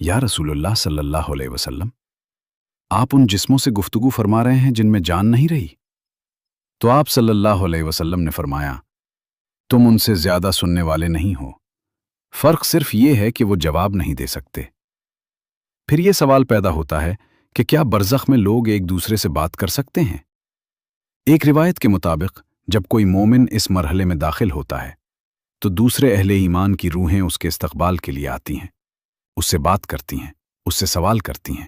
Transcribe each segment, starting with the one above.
یا رسول اللہ صلی اللہ علیہ وسلم، آپ ان جسموں سے گفتگو فرما رہے ہیں جن میں جان نہیں رہی؟ تو آپ صلی اللہ علیہ وسلم نے فرمایا، تم ان سے زیادہ سننے والے نہیں ہو، فرق صرف یہ ہے کہ وہ جواب نہیں دے سکتے۔ پھر یہ سوال پیدا ہوتا ہے کہ کیا برزخ میں لوگ ایک دوسرے سے بات کر سکتے ہیں؟ ایک روایت کے مطابق جب کوئی مومن اس مرحلے میں داخل ہوتا ہے تو دوسرے اہل ایمان کی روحیں اس کے استقبال کے لیے آتی ہیں، اس سے بات کرتی ہیں، اس سے سوال کرتی ہیں،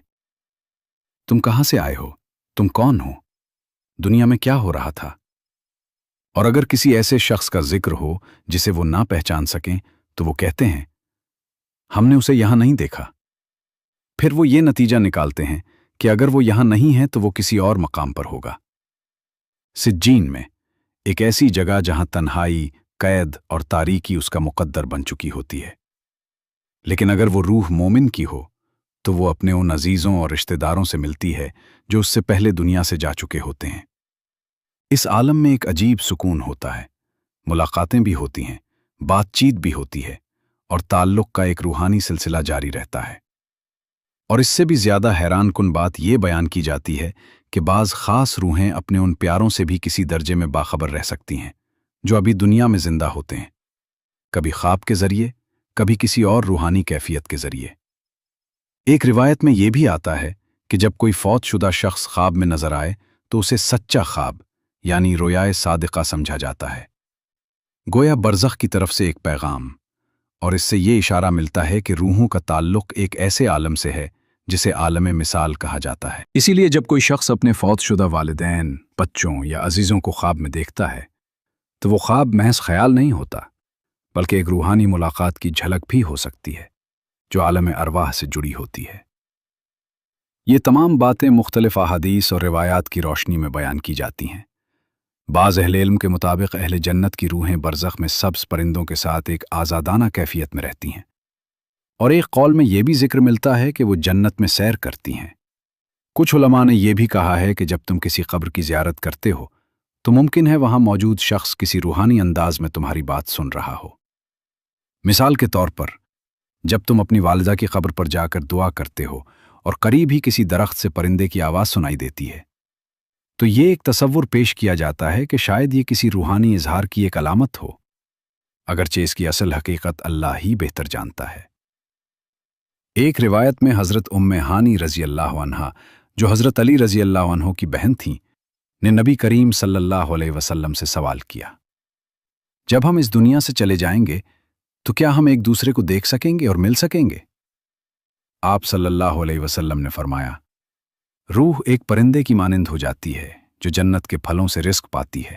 تم کہاں سے آئے ہو؟ تم کون ہو؟ دنیا میں کیا ہو رہا تھا؟ اور اگر کسی ایسے شخص کا ذکر ہو جسے وہ نہ پہچان سکیں تو وہ کہتے ہیں، ہم نے اسے یہاں نہیں دیکھا۔ پھر وہ یہ نتیجہ نکالتے ہیں کہ اگر وہ یہاں نہیں ہے تو وہ کسی اور مقام پر ہوگا۔ سجین میں، ایک ایسی جگہ جہاں تنہائی، قید اور تاریکی اس کا مقدر بن چکی ہوتی ہے۔ لیکن اگر وہ روح مومن کی ہو تو وہ اپنے ان عزیزوں اور رشتہ داروں سے ملتی ہے جو اس سے پہلے دنیا سے جا چکے ہوتے ہیں۔ اس عالم میں ایک عجیب سکون ہوتا ہے، ملاقاتیں بھی ہوتی ہیں، بات چیت بھی ہوتی ہے، اور تعلق کا ایک روحانی سلسلہ جاری رہتا ہے۔ اور اس سے بھی زیادہ حیران کن بات یہ بیان کی جاتی ہے کہ بعض خاص روحیں اپنے ان پیاروں سے بھی کسی درجے میں باخبر رہ سکتی ہیں جو ابھی دنیا میں زندہ ہوتے ہیں، کبھی خواب کے ذریعے، کبھی کسی اور روحانی کیفیت کے ذریعے۔ ایک روایت میں یہ بھی آتا ہے کہ جب کوئی فوت شدہ شخص خواب میں نظر آئے تو اسے سچا خواب یعنی رویائے صادقہ سمجھا جاتا ہے، گویا برزخ کی طرف سے ایک پیغام، اور اس سے یہ اشارہ ملتا ہے کہ روحوں کا تعلق ایک ایسے عالم سے ہے جسے عالم مثال کہا جاتا ہے۔ اسی لیے جب کوئی شخص اپنے فوت شدہ والدین، بچوں یا عزیزوں کو خواب میں دیکھتا ہے تو وہ خواب محض خیال نہیں ہوتا، بلکہ ایک روحانی ملاقات کی جھلک بھی ہو سکتی ہے جو عالم ارواح سے جڑی ہوتی ہے۔ یہ تمام باتیں مختلف احادیث اور روایات کی روشنی میں بیان کی جاتی ہیں۔ بعض اہل علم کے مطابق اہل جنت کی روحیں برزخ میں سبز پرندوں کے ساتھ ایک آزادانہ کیفیت میں رہتی ہیں، اور ایک قول میں یہ بھی ذکر ملتا ہے کہ وہ جنت میں سیر کرتی ہیں۔ کچھ علماء نے یہ بھی کہا ہے کہ جب تم کسی قبر کی زیارت کرتے ہو تو ممکن ہے وہاں موجود شخص کسی روحانی انداز میں تمہاری بات سن رہا ہو۔ مثال کے طور پر، جب تم اپنی والدہ کی قبر پر جا کر دعا کرتے ہو اور قریب ہی کسی درخت سے پرندے کی آواز سنائی دیتی ہے، تو یہ ایک تصور پیش کیا جاتا ہے کہ شاید یہ کسی روحانی اظہار کی ایک علامت ہو، اگرچہ اس کی اصل حقیقت اللہ ہی بہتر جانتا ہے۔ ایک روایت میں حضرت ام ہانی رضی اللہ عنہا، جو حضرت علی رضی اللہ عنہ کی بہن تھیں، نے نبی کریم صلی اللہ علیہ وسلم سے سوال کیا، جب ہم اس دنیا سے چلے جائیں گے تو کیا ہم ایک دوسرے کو دیکھ سکیں گے اور مل سکیں گے؟ آپ صلی اللہ علیہ وسلم نے فرمایا، روح ایک پرندے کی مانند ہو جاتی ہے جو جنت کے پھلوں سے رزق پاتی ہے،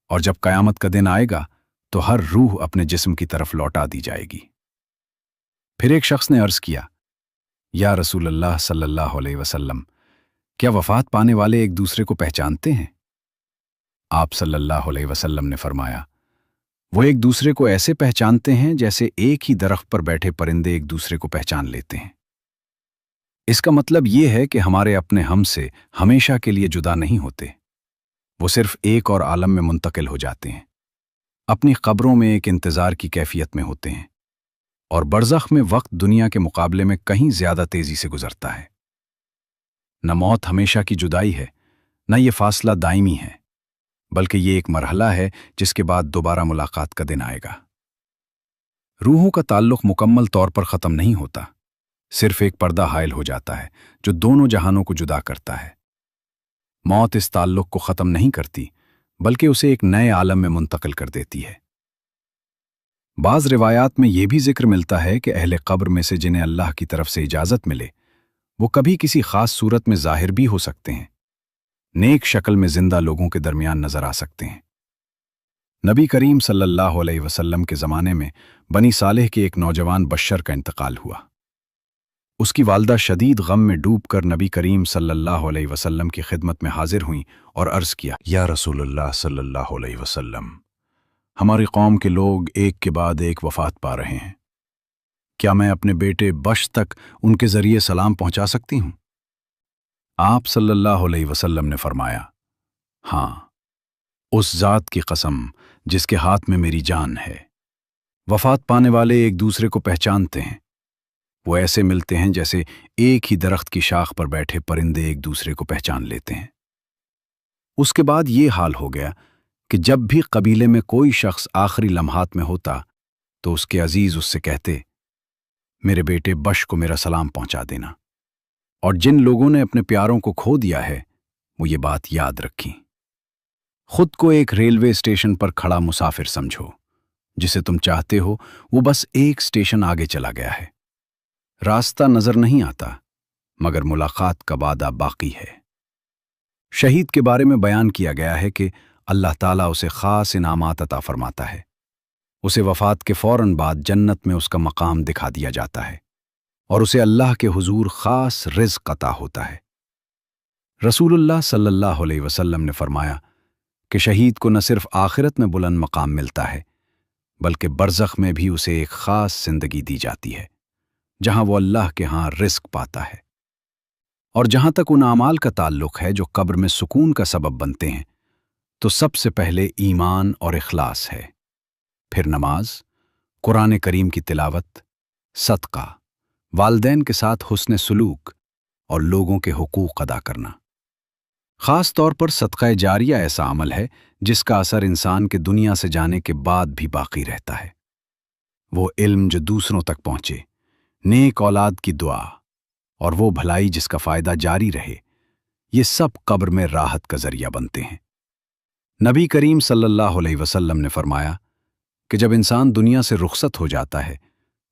اور جب قیامت کا دن آئے گا تو ہر روح اپنے جسم کی طرف لوٹا دی جائے گی۔ پھر ایک شخص نے عرض کیا، یا رسول اللہ صلی اللہ علیہ وسلم، کیا وفات پانے والے ایک دوسرے کو پہچانتے ہیں؟ آپ صلی اللہ علیہ وسلم نے فرمایا، وہ ایک دوسرے کو ایسے پہچانتے ہیں جیسے ایک ہی درخت پر بیٹھے پرندے ایک دوسرے کو پہچان لیتے ہیں۔ اس کا مطلب یہ ہے کہ ہمارے اپنے ہم سے ہمیشہ کے لیے جدا نہیں ہوتے، وہ صرف ایک اور عالم میں منتقل ہو جاتے ہیں، اپنی قبروں میں ایک انتظار کی کیفیت میں ہوتے ہیں، اور برزخ میں وقت دنیا کے مقابلے میں کہیں زیادہ تیزی سے گزرتا ہے۔ نہ موت ہمیشہ کی جدائی ہے، نہ یہ فاصلہ دائمی ہے، بلکہ یہ ایک مرحلہ ہے جس کے بعد دوبارہ ملاقات کا دن آئے گا۔ روحوں کا تعلق مکمل طور پر ختم نہیں ہوتا، صرف ایک پردہ حائل ہو جاتا ہے جو دونوں جہانوں کو جدا کرتا ہے۔ موت اس تعلق کو ختم نہیں کرتی، بلکہ اسے ایک نئے عالم میں منتقل کر دیتی ہے۔ بعض روایات میں یہ بھی ذکر ملتا ہے کہ اہل قبر میں سے جنہیں اللہ کی طرف سے اجازت ملے، وہ کبھی کسی خاص صورت میں ظاہر بھی ہو سکتے ہیں، نیک شکل میں زندہ لوگوں کے درمیان نظر آ سکتے ہیں۔ نبی کریم صلی اللہ علیہ وسلم کے زمانے میں بنی صالح کے ایک نوجوان بشر کا انتقال ہوا۔ اس کی والدہ شدید غم میں ڈوب کر نبی کریم صلی اللہ علیہ وسلم کی خدمت میں حاضر ہوئیں اور عرض کیا، یا رسول اللہ صلی اللہ علیہ وسلم، ہماری قوم کے لوگ ایک کے بعد ایک وفات پا رہے ہیں، کیا میں اپنے بیٹے بش تک ان کے ذریعے سلام پہنچا سکتی ہوں؟ آپ صلی اللہ علیہ وسلم نے فرمایا، ہاں، اس ذات کی قسم جس کے ہاتھ میں میری جان ہے، وفات پانے والے ایک دوسرے کو پہچانتے ہیں، وہ ایسے ملتے ہیں جیسے ایک ہی درخت کی شاخ پر بیٹھے پرندے ایک دوسرے کو پہچان لیتے ہیں۔ اس کے بعد یہ حال ہو گیا کہ جب بھی قبیلے میں کوئی شخص آخری لمحات میں ہوتا تو اس کے عزیز اس سے کہتے، میرے بیٹے بش کو میرا سلام پہنچا دینا۔ اور جن لوگوں نے اپنے پیاروں کو کھو دیا ہے وہ یہ بات یاد رکھیں۔ خود کو ایک ریلوے اسٹیشن پر کھڑا مسافر سمجھو، جسے تم چاہتے ہو وہ بس ایک اسٹیشن آگے چلا گیا ہے۔ راستہ نظر نہیں آتا مگر ملاقات کا وعدہ باقی ہے۔ شہید کے بارے میں بیان کیا گیا ہے کہ اللہ تعالیٰ اسے خاص انعامات عطا فرماتا ہے۔ اسے وفات کے فوراً بعد جنت میں اس کا مقام دکھا دیا جاتا ہے اور اسے اللہ کے حضور خاص رزق عطا ہوتا ہے۔ رسول اللہ صلی اللہ علیہ وسلم نے فرمایا کہ شہید کو نہ صرف آخرت میں بلند مقام ملتا ہے بلکہ برزخ میں بھی اسے ایک خاص زندگی دی جاتی ہے جہاں وہ اللہ کے ہاں رزق پاتا ہے۔ اور جہاں تک ان اعمال کا تعلق ہے جو قبر میں سکون کا سبب بنتے ہیں تو سب سے پہلے ایمان اور اخلاص ہے، پھر نماز، قرآن کریم کی تلاوت، صدقہ، والدین کے ساتھ حسن سلوک اور لوگوں کے حقوق ادا کرنا۔ خاص طور پر صدقہ جاریہ ایسا عمل ہے جس کا اثر انسان کے دنیا سے جانے کے بعد بھی باقی رہتا ہے۔ وہ علم جو دوسروں تک پہنچے، نیک اولاد کی دعا اور وہ بھلائی جس کا فائدہ جاری رہے، یہ سب قبر میں راحت کا ذریعہ بنتے ہیں۔ نبی کریم صلی اللہ علیہ وسلم نے فرمایا کہ جب انسان دنیا سے رخصت ہو جاتا ہے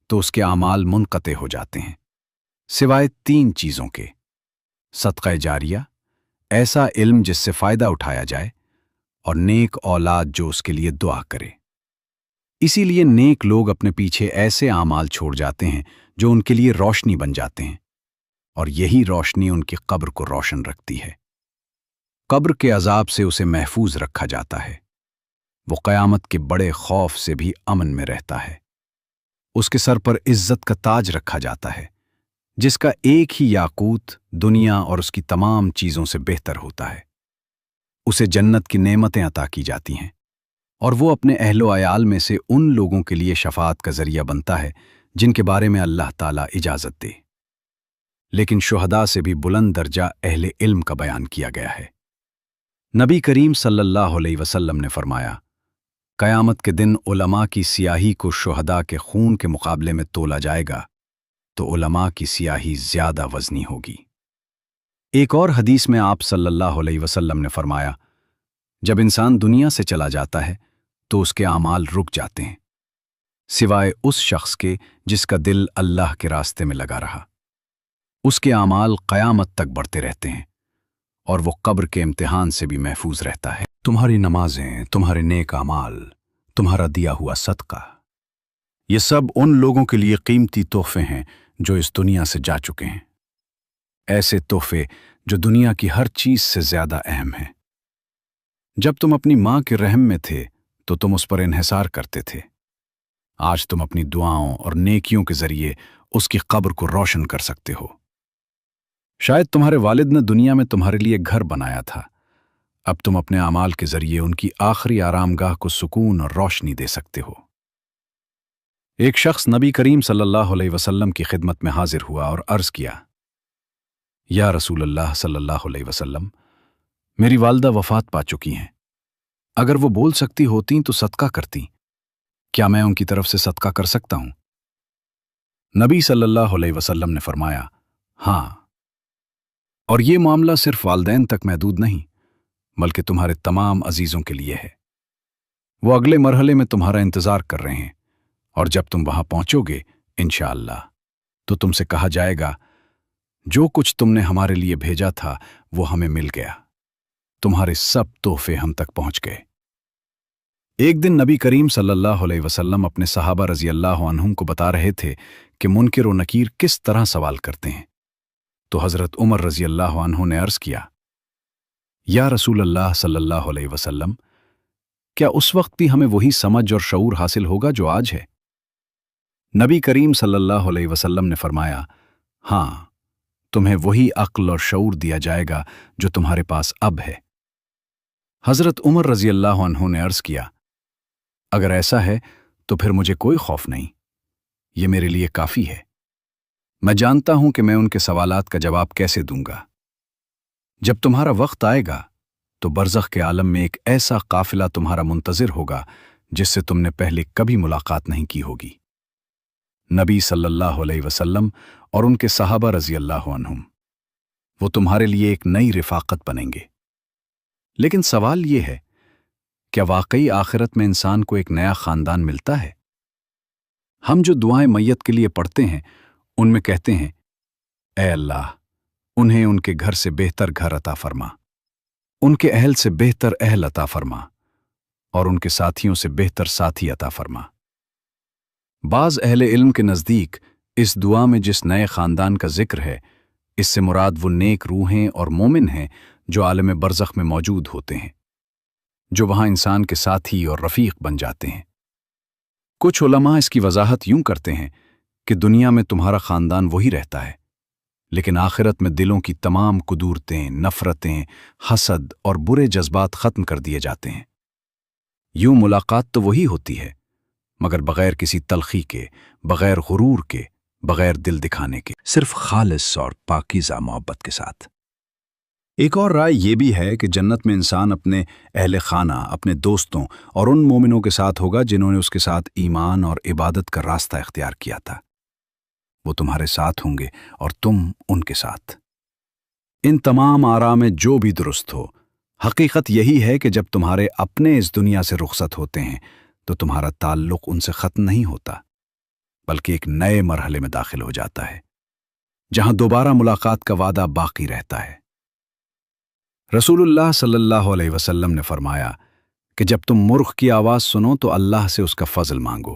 تو اس کے اعمال منقطع ہو جاتے ہیں سوائے 3 چیزوں کے: صدقہ جاریہ، ایسا علم جس سے فائدہ اٹھایا جائے، اور نیک اولاد جو اس کے لیے دعا کرے۔ اسی لیے نیک لوگ اپنے پیچھے ایسے اعمال چھوڑ جاتے ہیں جو ان کے لیے روشنی بن جاتے ہیں، اور یہی روشنی ان کی قبر کو روشن رکھتی ہے۔ قبر کے عذاب سے اسے محفوظ رکھا جاتا ہے، وہ قیامت کے بڑے خوف سے بھی امن میں رہتا ہے۔ اس کے سر پر عزت کا تاج رکھا جاتا ہے جس کا ایک ہی یاقوت دنیا اور اس کی تمام چیزوں سے بہتر ہوتا ہے۔ اسے جنت کی نعمتیں عطا کی جاتی ہیں اور وہ اپنے اہل و عیال میں سے ان لوگوں کے لیے شفاعت کا ذریعہ بنتا ہے جن کے بارے میں اللہ تعالیٰ اجازت دے۔ لیکن شہداء سے بھی بلند درجہ اہل علم کا بیان کیا گیا ہے۔ نبی کریم صلی اللہ علیہ وسلم نے فرمایا، قیامت کے دن علماء کی سیاہی کو شہداء کے خون کے مقابلے میں تولا جائے گا تو علماء کی سیاہی زیادہ وزنی ہوگی۔ ایک اور حدیث میں آپ صلی اللہ علیہ وسلم نے فرمایا، جب انسان دنیا سے چلا جاتا ہے تو اس کے اعمال رک جاتے ہیں سوائے اس شخص کے جس کا دل اللہ کے راستے میں لگا رہا۔ اس کے اعمال قیامت تک بڑھتے رہتے ہیں اور وہ قبر کے امتحان سے بھی محفوظ رہتا ہے۔ تمہاری نمازیں، تمہارے نیک اعمال، تمہارا دیا ہوا صدقہ، یہ سب ان لوگوں کے لیے قیمتی تحفے ہیں جو اس دنیا سے جا چکے ہیں، ایسے تحفے جو دنیا کی ہر چیز سے زیادہ اہم ہیں۔ جب تم اپنی ماں کے رحم میں تھے تو تم اس پر انحصار کرتے تھے، آج تم اپنی دعاؤں اور نیکیوں کے ذریعے اس کی قبر کو روشن کر سکتے ہو۔ شاید تمہارے والد نے دنیا میں تمہارے لیے گھر بنایا تھا، اب تم اپنے اعمال کے ذریعے ان کی آخری آرام گاہ کو سکون اور روشنی دے سکتے ہو۔ ایک شخص نبی کریم صلی اللہ علیہ وسلم کی خدمت میں حاضر ہوا اور عرض کیا، یا رسول اللہ صلی اللہ علیہ وسلم، میری والدہ وفات پا چکی ہیں، اگر وہ بول سکتی ہوتیں تو صدقہ کرتی، کیا میں ان کی طرف سے صدقہ کر سکتا ہوں؟ نبی صلی اللہ علیہ وسلم نے فرمایا، ہاں، اور یہ معاملہ صرف والدین تک محدود نہیں بلکہ تمہارے تمام عزیزوں کے لیے ہے۔ وہ اگلے مرحلے میں تمہارا انتظار کر رہے ہیں، اور جب تم وہاں پہنچو گے انشاءاللہ تو تم سے کہا جائے گا، جو کچھ تم نے ہمارے لیے بھیجا تھا وہ ہمیں مل گیا، تمہارے سب تحفے ہم تک پہنچ گئے۔ ایک دن نبی کریم صلی اللہ علیہ وسلم اپنے صحابہ رضی اللہ عنہم کو بتا رہے تھے کہ منکر و نکیر کس طرح سوال کرتے ہیں، تو حضرت عمر رضی اللہ عنہ نے عرض کیا، یا رسول اللہ صلی اللہ علیہ وسلم، کیا اس وقت بھی ہمیں وہی سمجھ اور شعور حاصل ہوگا جو آج ہے؟ نبی کریم صلی اللہ علیہ وسلم نے فرمایا، ہاں، تمہیں وہی عقل اور شعور دیا جائے گا جو تمہارے پاس اب ہے۔ حضرت عمر رضی اللہ عنہ نے عرض کیا، اگر ایسا ہے تو پھر مجھے کوئی خوف نہیں، یہ میرے لیے کافی ہے۔ میں جانتا ہوں کہ میں ان کے سوالات کا جواب کیسے دوں گا۔ جب تمہارا وقت آئے گا تو برزخ کے عالم میں ایک ایسا قافلہ تمہارا منتظر ہوگا جس سے تم نے پہلے کبھی ملاقات نہیں کی ہوگی۔ نبی صلی اللہ علیہ وسلم اور ان کے صحابہ رضی اللہ عنہم، وہ تمہارے لیے ایک نئی رفاقت بنیں گے۔ لیکن سوال یہ ہے، کیا واقعی آخرت میں انسان کو ایک نیا خاندان ملتا ہے؟ ہم جو دعائیں میت کے لیے پڑھتے ہیں ان میں کہتے ہیں، اے اللہ انہیں ان کے گھر سے بہتر گھر عطا فرما، ان کے اہل سے بہتر اہل عطا فرما، اور ان کے ساتھیوں سے بہتر ساتھی عطا فرما۔ بعض اہل علم کے نزدیک اس دعا میں جس نئے خاندان کا ذکر ہے، اس سے مراد وہ نیک روحیں اور مومن ہیں جو عالم برزخ میں موجود ہوتے ہیں، جو وہاں انسان کے ساتھی اور رفیق بن جاتے ہیں۔ کچھ علماء اس کی وضاحت یوں کرتے ہیں کہ دنیا میں تمہارا خاندان وہی رہتا ہے، لیکن آخرت میں دلوں کی تمام کدورتیں، نفرتیں، حسد اور برے جذبات ختم کر دیے جاتے ہیں۔ یوں ملاقات تو وہی ہوتی ہے، مگر بغیر کسی تلخی کے، بغیر غرور کے، بغیر دل دکھانے کے، صرف خالص اور پاکیزہ محبت کے ساتھ۔ ایک اور رائے یہ بھی ہے کہ جنت میں انسان اپنے اہل خانہ، اپنے دوستوں اور ان مومنوں کے ساتھ ہوگا جنہوں نے اس کے ساتھ ایمان اور عبادت کا راستہ اختیار کیا تھا۔ وہ تمہارے ساتھ ہوں گے اور تم ان کے ساتھ۔ ان تمام آراء میں جو بھی درست ہو، حقیقت یہی ہے کہ جب تمہارے اپنے اس دنیا سے رخصت ہوتے ہیں تو تمہارا تعلق ان سے ختم نہیں ہوتا، بلکہ ایک نئے مرحلے میں داخل ہو جاتا ہے، جہاں دوبارہ ملاقات کا وعدہ باقی رہتا ہے۔ رسول اللہ صلی اللہ علیہ وسلم نے فرمایا کہ جب تم مرغ کی آواز سنو تو اللہ سے اس کا فضل مانگو،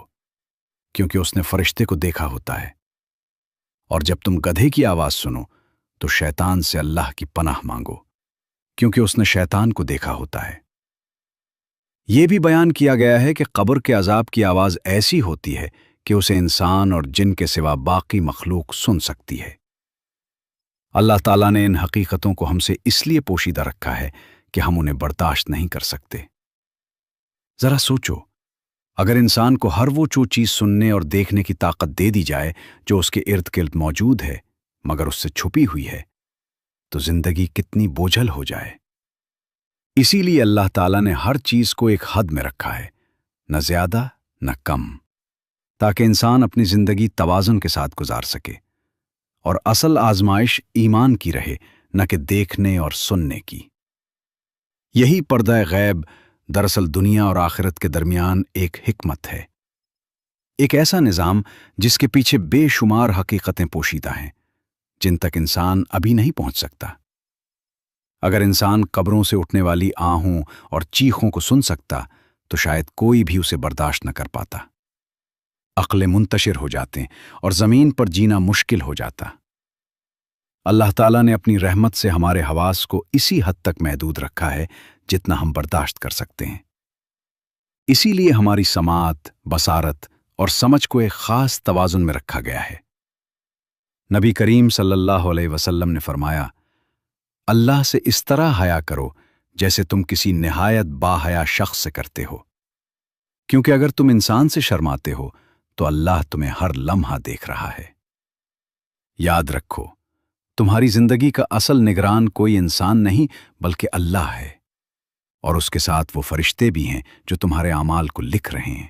کیونکہ اس نے فرشتے کو دیکھا ہوتا ہے، اور جب تم گدھے کی آواز سنو تو شیطان سے اللہ کی پناہ مانگو، کیونکہ اس نے شیطان کو دیکھا ہوتا ہے۔ یہ بھی بیان کیا گیا ہے کہ قبر کے عذاب کی آواز ایسی ہوتی ہے کہ اسے انسان اور جن کے سوا باقی مخلوق سن سکتی ہے۔ اللہ تعالیٰ نے ان حقیقتوں کو ہم سے اس لیے پوشیدہ رکھا ہے کہ ہم انہیں برداشت نہیں کر سکتے۔ ذرا سوچو، اگر انسان کو ہر وہ چیز سننے اور دیکھنے کی طاقت دے دی جائے جو اس کے ارد گرد موجود ہے مگر اس سے چھپی ہوئی ہے، تو زندگی کتنی بوجھل ہو جائے۔ اسی لیے اللہ تعالیٰ نے ہر چیز کو ایک حد میں رکھا ہے، نہ زیادہ نہ کم، تاکہ انسان اپنی زندگی توازن کے ساتھ گزار سکے، اور اصل آزمائش ایمان کی رہے، نہ کہ دیکھنے اور سننے کی۔ یہی پردہ غیب دراصل دنیا اور آخرت کے درمیان ایک حکمت ہے، ایک ایسا نظام جس کے پیچھے بے شمار حقیقتیں پوشیدہ ہیں جن تک انسان ابھی نہیں پہنچ سکتا۔ اگر انسان قبروں سے اٹھنے والی آہوں اور چیخوں کو سن سکتا تو شاید کوئی بھی اسے برداشت نہ کر پاتا، عقلیں منتشر ہو جاتے اور زمین پر جینا مشکل ہو جاتا۔ اللہ تعالیٰ نے اپنی رحمت سے ہمارے حواس کو اسی حد تک محدود رکھا ہے جتنا ہم برداشت کر سکتے ہیں۔ اسی لیے ہماری سماعت، بصارت اور سمجھ کو ایک خاص توازن میں رکھا گیا ہے۔ نبی کریم صلی اللہ علیہ وسلم نے فرمایا، اللہ سے اس طرح حیا کرو جیسے تم کسی نہایت باحیا شخص سے کرتے ہو، کیونکہ اگر تم انسان سے شرماتے ہو تو اللہ تمہیں ہر لمحہ دیکھ رہا ہے۔ یاد رکھو، تمہاری زندگی کا اصل نگران کوئی انسان نہیں بلکہ اللہ ہے، اور اس کے ساتھ وہ فرشتے بھی ہیں جو تمہارے اعمال کو لکھ رہے ہیں،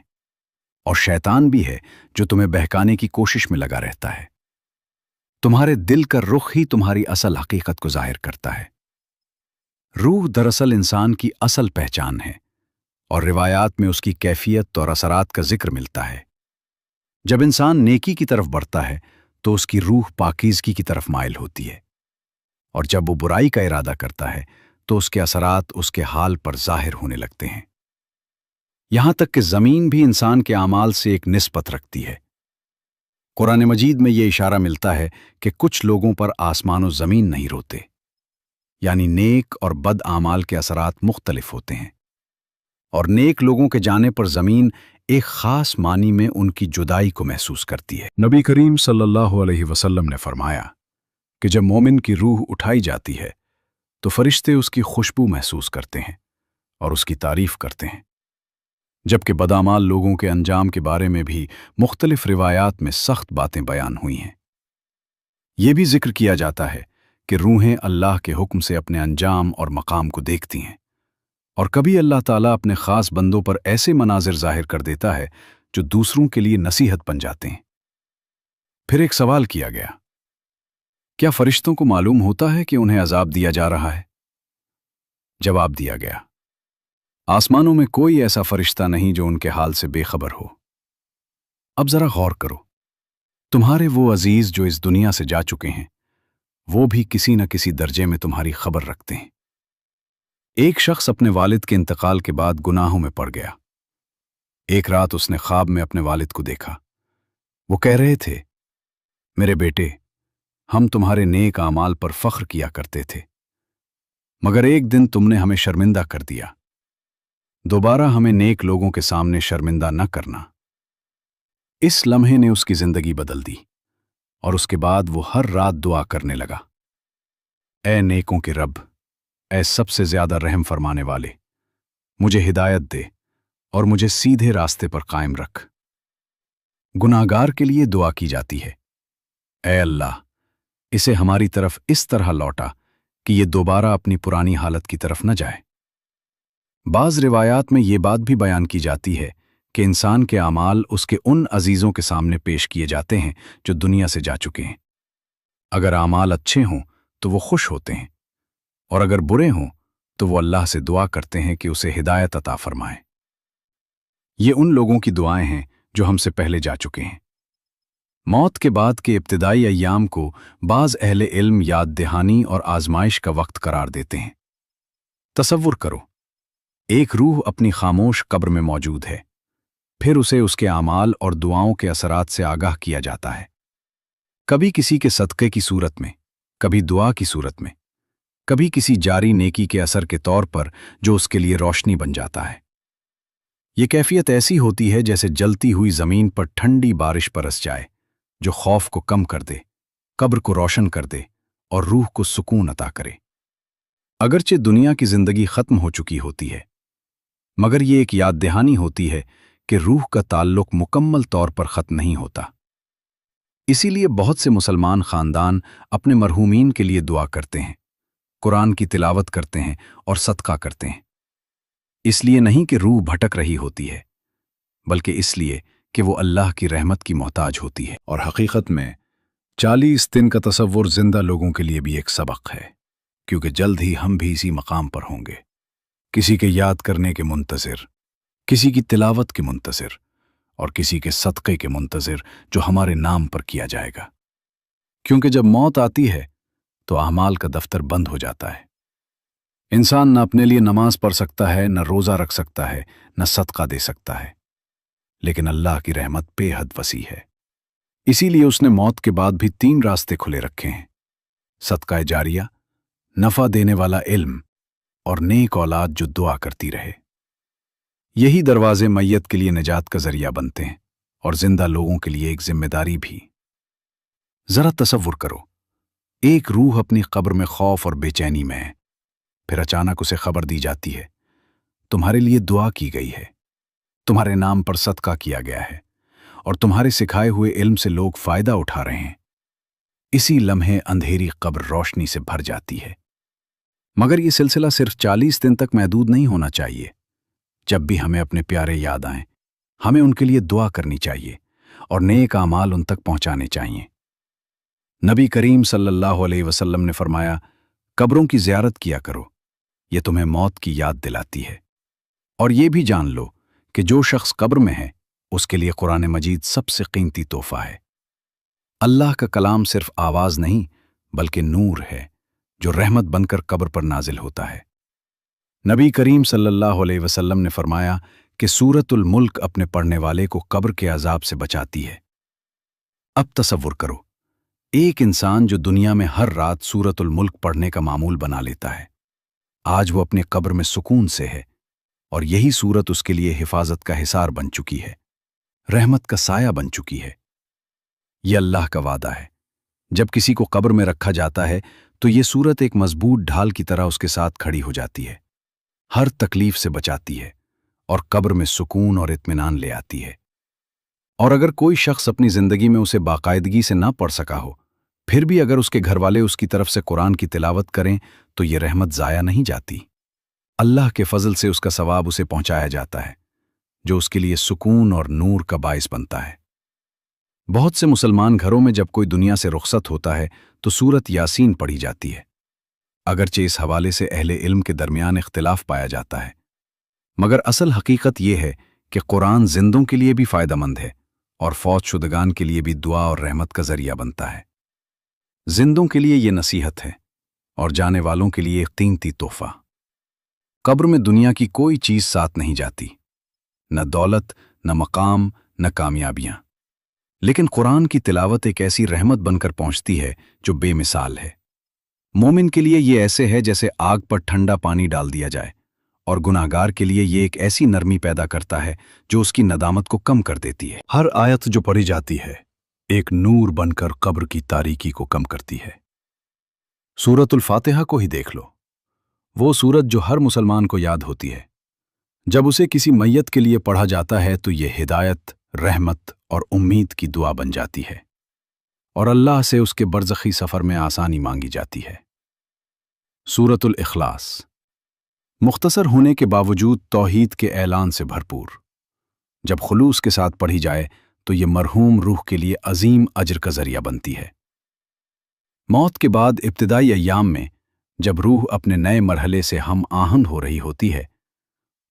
اور شیطان بھی ہے جو تمہیں بہکانے کی کوشش میں لگا رہتا ہے۔ تمہارے دل کا رخ ہی تمہاری اصل حقیقت کو ظاہر کرتا ہے۔ روح دراصل انسان کی اصل پہچان ہے، اور روایات میں اس کی کیفیت اور اثرات کا ذکر ملتا ہے۔ جب انسان نیکی کی طرف بڑھتا ہے تو اس کی روح پاکیزگی کی طرف مائل ہوتی ہے، اور جب وہ برائی کا ارادہ کرتا ہے تو اس کے اثرات اس کے حال پر ظاہر ہونے لگتے ہیں۔ یہاں تک کہ زمین بھی انسان کے اعمال سے ایک نسبت رکھتی ہے۔ قرآن مجید میں یہ اشارہ ملتا ہے کہ کچھ لوگوں پر آسمان و زمین نہیں روتے، یعنی نیک اور بد اعمال کے اثرات مختلف ہوتے ہیں، اور نیک لوگوں کے جانے پر زمین ایک خاص معنی میں ان کی جدائی کو محسوس کرتی ہے۔ نبی کریم صلی اللہ علیہ وسلم نے فرمایا کہ جب مومن کی روح اٹھائی جاتی ہے تو فرشتے اس کی خوشبو محسوس کرتے ہیں اور اس کی تعریف کرتے ہیں، جبکہ بدعمال لوگوں کے انجام کے بارے میں بھی مختلف روایات میں سخت باتیں بیان ہوئی ہیں۔ یہ بھی ذکر کیا جاتا ہے کہ روحیں اللہ کے حکم سے اپنے انجام اور مقام کو دیکھتی ہیں، اور کبھی اللہ تعالیٰ اپنے خاص بندوں پر ایسے مناظر ظاہر کر دیتا ہے جو دوسروں کے لیے نصیحت بن جاتے ہیں۔ پھر ایک سوال کیا گیا، کیا فرشتوں کو معلوم ہوتا ہے کہ انہیں عذاب دیا جا رہا ہے؟ جواب دیا گیا، آسمانوں میں کوئی ایسا فرشتہ نہیں جو ان کے حال سے بے خبر ہو۔ اب ذرا غور کرو، تمہارے وہ عزیز جو اس دنیا سے جا چکے ہیں، وہ بھی کسی نہ کسی درجے میں تمہاری خبر رکھتے ہیں۔ ایک شخص اپنے والد کے انتقال کے بعد گناہوں میں پڑ گیا۔ ایک رات اس نے خواب میں اپنے والد کو دیکھا۔ وہ کہہ رہے تھے، میرے بیٹے، ہم تمہارے نیک اعمال پر فخر کیا کرتے تھے، مگر ایک دن تم نے ہمیں شرمندہ کر دیا۔ دوبارہ ہمیں نیک لوگوں کے سامنے شرمندہ نہ کرنا۔ اس لمحے نے اس کی زندگی بدل دی، اور اس کے بعد وہ ہر رات دعا کرنے لگا، اے نیکوں کے رب، اے سب سے زیادہ رحم فرمانے والے، مجھے ہدایت دے اور مجھے سیدھے راستے پر قائم رکھ۔ گناہگار کے لیے دعا کی جاتی ہے، اے اللہ، اسے ہماری طرف اس طرح لوٹا کہ یہ دوبارہ اپنی پرانی حالت کی طرف نہ جائے۔ بعض روایات میں یہ بات بھی بیان کی جاتی ہے کہ انسان کے اعمال اس کے ان عزیزوں کے سامنے پیش کیے جاتے ہیں جو دنیا سے جا چکے ہیں۔ اگر اعمال اچھے ہوں تو وہ خوش ہوتے ہیں، اور اگر برے ہوں تو وہ اللہ سے دعا کرتے ہیں کہ اسے ہدایت عطا فرمائے۔ یہ ان لوگوں کی دعائیں ہیں جو ہم سے پہلے جا چکے ہیں۔ موت کے بعد کے ابتدائی ایام کو بعض اہل علم یاد دہانی اور آزمائش کا وقت قرار دیتے ہیں۔ تصور کرو، ایک روح اپنی خاموش قبر میں موجود ہے، پھر اسے اس کے اعمال اور دعاؤں کے اثرات سے آگاہ کیا جاتا ہے، کبھی کسی کے صدقے کی صورت میں، کبھی دعا کی صورت میں، کبھی کسی جاری نیکی کے اثر کے طور پر جو اس کے لیے روشنی بن جاتا ہے۔ یہ کیفیت ایسی ہوتی ہے جیسے جلتی ہوئی زمین پر ٹھنڈی بارش برس جائے، جو خوف کو کم کر دے، قبر کو روشن کر دے اور روح کو سکون عطا کرے۔ اگرچہ دنیا کی زندگی ختم ہو چکی ہوتی ہے، مگر یہ ایک یاد دہانی ہوتی ہے کہ روح کا تعلق مکمل طور پر ختم نہیں ہوتا۔ اسی لیے بہت سے مسلمان خاندان اپنے مرحومین کے لیے دعا کرتے ہیں، قرآن کی تلاوت کرتے ہیں اور صدقہ کرتے ہیں، اس لیے نہیں کہ روح بھٹک رہی ہوتی ہے، بلکہ اس لیے کہ وہ اللہ کی رحمت کی محتاج ہوتی ہے۔ اور حقیقت میں 40 دن کا تصور زندہ لوگوں کے لیے بھی ایک سبق ہے، کیونکہ جلد ہی ہم بھی اسی مقام پر ہوں گے، کسی کے یاد کرنے کے منتظر، کسی کی تلاوت کے منتظر، اور کسی کے صدقے کے منتظر جو ہمارے نام پر کیا جائے گا۔ کیونکہ جب موت آتی ہے تو اعمال کا دفتر بند ہو جاتا ہے۔ انسان نہ اپنے لیے نماز پڑھ سکتا ہے، نہ روزہ رکھ سکتا ہے، نہ صدقہ دے سکتا ہے، لیکن اللہ کی رحمت بے حد وسیع ہے۔ اسی لیے اس نے موت کے بعد بھی 3 راستے کھلے رکھے ہیں: صدقہ جاریہ، نفع دینے والا علم، اور نیک اولاد جو دعا کرتی رہے۔ یہی دروازے میت کے لیے نجات کا ذریعہ بنتے ہیں، اور زندہ لوگوں کے لیے ایک ذمہ داری بھی۔ ذرا تصور کرو، ایک روح اپنی قبر میں خوف اور بے چینی میں ہے، پھر اچانک اسے خبر دی جاتی ہے، تمہارے لیے دعا کی گئی ہے، تمہارے نام پر صدقہ کیا گیا ہے، اور تمہارے سکھائے ہوئے علم سے لوگ فائدہ اٹھا رہے ہیں۔ اسی لمحے اندھیری قبر روشنی سے بھر جاتی ہے۔ مگر یہ سلسلہ صرف 40 دن تک محدود نہیں ہونا چاہیے۔ جب بھی ہمیں اپنے پیارے یاد آئیں، ہمیں ان کے لیے دعا کرنی چاہیے اور نیک اعمال ان تک پہنچانے چاہیے۔ نبی کریم صلی اللہ علیہ وسلم نے فرمایا، قبروں کی زیارت کیا کرو، یہ تمہیں موت کی یاد دلاتی ہے۔ اور یہ بھی جان لو کہ جو شخص قبر میں ہے، اس کے لیے قرآن مجید سب سے قیمتی تحفہ ہے۔ اللہ کا کلام صرف آواز نہیں بلکہ نور ہے جو رحمت بن کر قبر پر نازل ہوتا ہے۔ نبی کریم صلی اللہ علیہ وسلم نے فرمایا کہ سورۃ الملک اپنے پڑھنے والے کو قبر کے عذاب سے بچاتی ہے۔ اب تصور کرو، ایک انسان جو دنیا میں ہر رات سورۃ الملک پڑھنے کا معمول بنا لیتا ہے، آج وہ اپنے قبر میں سکون سے ہے، اور یہی سورت اس کے لیے حفاظت کا حصار بن چکی ہے، رحمت کا سایہ بن چکی ہے۔ یہ اللہ کا وعدہ ہے، جب کسی کو قبر میں رکھا جاتا ہے تو یہ سورت ایک مضبوط ڈھال کی طرح اس کے ساتھ کھڑی ہو جاتی ہے، ہر تکلیف سے بچاتی ہے اور قبر میں سکون اور اطمینان لے آتی ہے۔ اور اگر کوئی شخص اپنی زندگی میں اسے باقاعدگی سے نہ پڑھ سکا ہو، پھر بھی اگر اس کے گھر والے اس کی طرف سے قرآن کی تلاوت کریں تو یہ رحمت ضائع نہیں جاتی۔ اللہ کے فضل سے اس کا ثواب اسے پہنچایا جاتا ہے، جو اس کے لیے سکون اور نور کا باعث بنتا ہے۔ بہت سے مسلمان گھروں میں جب کوئی دنیا سے رخصت ہوتا ہے تو سورت یاسین پڑھی جاتی ہے۔ اگرچہ اس حوالے سے اہل علم کے درمیان اختلاف پایا جاتا ہے، مگر اصل حقیقت یہ ہے کہ قرآن زندوں کے لیے بھی فائدہ مند ہے اور فوت شدگان کے لیے بھی دعا اور رحمت کا ذریعہ بنتا ہے۔ زندوں کے لیے یہ نصیحت ہے اور جانے والوں کے لیے ایک قیمتی تحفہ۔ قبر میں دنیا کی کوئی چیز ساتھ نہیں جاتی، نہ دولت، نہ مقام، نہ کامیابیاں، لیکن قرآن کی تلاوت ایک ایسی رحمت بن کر پہنچتی ہے جو بے مثال ہے۔ مومن کے لیے یہ ایسے ہے جیسے آگ پر ٹھنڈا پانی ڈال دیا جائے، اور گناہگار کے لیے یہ ایک ایسی نرمی پیدا کرتا ہے جو اس کی ندامت کو کم کر دیتی ہے۔ ہر آیت جو پڑھی جاتی ہے ایک نور بن کر قبر کی تاریکی کو کم کرتی ہے۔ سورۃ الفاتحہ کو ہی دیکھ لو، وہ سورت جو ہر مسلمان کو یاد ہوتی ہے۔ جب اسے کسی میت کے لیے پڑھا جاتا ہے تو یہ ہدایت، رحمت اور امید کی دعا بن جاتی ہے، اور اللہ سے اس کے برزخی سفر میں آسانی مانگی جاتی ہے۔ سورۃ الاخلاص مختصر ہونے کے باوجود توحید کے اعلان سے بھرپور۔ جب خلوص کے ساتھ پڑھی جائے تو یہ مرحوم روح کے لیے عظیم اجر کا ذریعہ بنتی ہے۔ موت کے بعد ابتدائی ایام میں جب روح اپنے نئے مرحلے سے ہم آہنگ ہو رہی ہوتی ہے،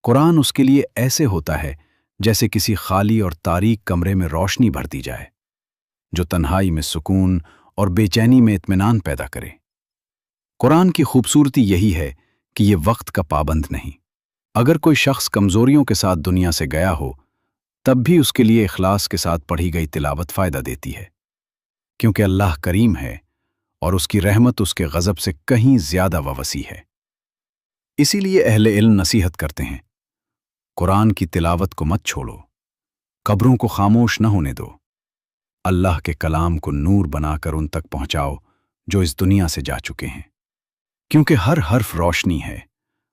قرآن اس کے لیے ایسے ہوتا ہے جیسے کسی خالی اور تاریک کمرے میں روشنی بھر دی جائے، جو تنہائی میں سکون اور بے چینی میں اطمینان پیدا کرے۔ قرآن کی خوبصورتی یہی ہے کہ یہ وقت کا پابند نہیں۔ اگر کوئی شخص کمزوریوں کے ساتھ دنیا سے گیا ہو، تب بھی اس کے لیے اخلاص کے ساتھ پڑھی گئی تلاوت فائدہ دیتی ہے، کیونکہ اللہ کریم ہے اور اس کی رحمت اس کے غضب سے کہیں زیادہ وسیع ہے۔ اسی لیے اہل علم نصیحت کرتے ہیں، قرآن کی تلاوت کو مت چھوڑو، قبروں کو خاموش نہ ہونے دو، اللہ کے کلام کو نور بنا کر ان تک پہنچاؤ جو اس دنیا سے جا چکے ہیں، کیونکہ ہر حرف روشنی ہے،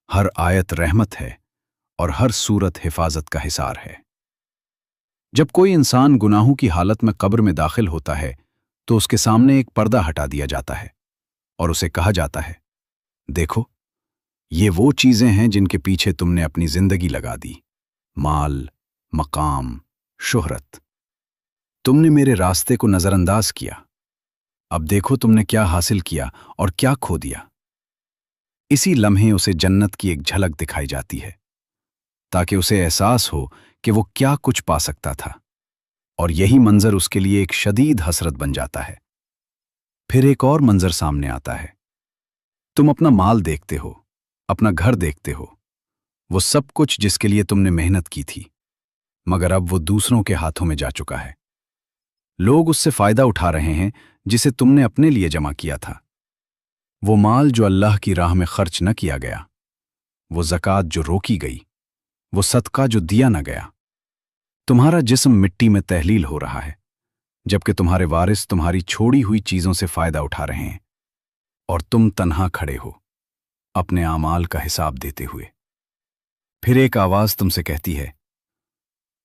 ہر آیت رحمت ہے اور ہر سورت حفاظت کا حصار ہے۔ جب کوئی انسان گناہوں کی حالت میں قبر میں داخل ہوتا ہے تو اس کے سامنے ایک پردہ ہٹا دیا جاتا ہے اور اسے کہا جاتا ہے، دیکھو، یہ وہ چیزیں ہیں جن کے پیچھے تم نے اپنی زندگی لگا دی، مال، مقام، شہرت۔ تم نے میرے راستے کو نظر انداز کیا، اب دیکھو تم نے کیا حاصل کیا اور کیا کھو دیا۔ اسی لمحے اسے جنت کی ایک جھلک دکھائی جاتی ہے تاکہ اسے احساس ہو کہ وہ کیا کچھ پا سکتا تھا، اور یہی منظر اس کے لیے ایک شدید حسرت بن جاتا ہے۔ پھر ایک اور منظر سامنے آتا ہے، تم اپنا مال دیکھتے ہو، اپنا گھر دیکھتے ہو، وہ سب کچھ جس کے لیے تم نے محنت کی تھی، مگر اب وہ دوسروں کے ہاتھوں میں جا چکا ہے۔ لوگ اس سے فائدہ اٹھا رہے ہیں جسے تم نے اپنے لیے جمع کیا تھا، وہ مال جو اللہ کی راہ میں خرچ نہ کیا گیا، وہ زکوٰۃ جو روکی گئی، وہ صدقہ جو دیا نہ گیا۔ تمہارا جسم مٹی میں تحلیل ہو رہا ہے، جبکہ تمہارے وارث تمہاری چھوڑی ہوئی چیزوں سے فائدہ اٹھا رہے ہیں، اور تم تنہا کھڑے ہو اپنے اعمال کا حساب دیتے ہوئے۔ پھر ایک آواز تم سے کہتی ہے،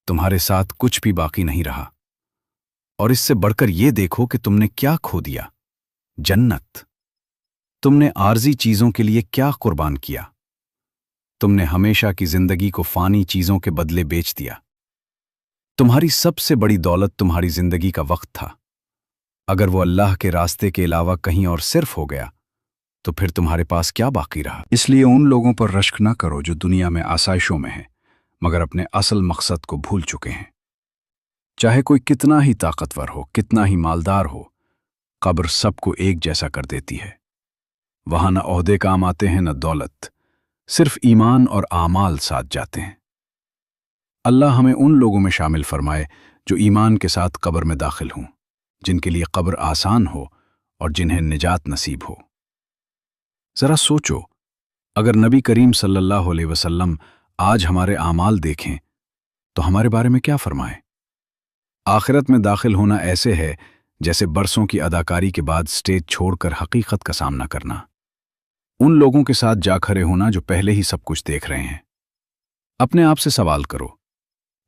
تمہارے ساتھ کچھ بھی باقی نہیں رہا، اور اس سے بڑھ کر یہ دیکھو کہ تم نے کیا کھو دیا، جنت۔ تم نے عارضی چیزوں کے لیے کیا قربان کیا، تم نے ہمیشہ کی زندگی کو فانی چیزوں کے بدلے بیچ دیا۔ تمہاری سب سے بڑی دولت تمہاری زندگی کا وقت تھا، اگر وہ اللہ کے راستے کے علاوہ کہیں اور صرف ہو گیا تو پھر تمہارے پاس کیا باقی رہا؟ اس لیے ان لوگوں پر رشک نہ کرو جو دنیا میں آسائشوں میں ہیں مگر اپنے اصل مقصد کو بھول چکے ہیں۔ چاہے کوئی کتنا ہی طاقتور ہو، کتنا ہی مالدار ہو، قبر سب کو ایک جیسا کر دیتی ہے۔ وہاں نہ عہدے کام آتے ہیں نہ دولت، صرف ایمان اور اعمال ساتھ جاتے ہیں۔ اللہ ہمیں ان لوگوں میں شامل فرمائے جو ایمان کے ساتھ قبر میں داخل ہوں، جن کے لیے قبر آسان ہو اور جنہیں نجات نصیب ہو۔ ذرا سوچو، اگر نبی کریم صلی اللہ علیہ وسلم آج ہمارے اعمال دیکھیں تو ہمارے بارے میں کیا فرمائیں؟ آخرت میں داخل ہونا ایسے ہے جیسے برسوں کی اداکاری کے بعد سٹیج چھوڑ کر حقیقت کا سامنا کرنا، ان لوگوں کے ساتھ جا کھڑے ہونا جو پہلے ہی سب کچھ دیکھ رہے ہیں۔ اپنے آپ سے سوال کرو،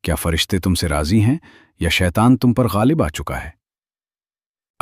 کیا فرشتے تم سے راضی ہیں یا شیطان تم پر غالب آ چکا ہے؟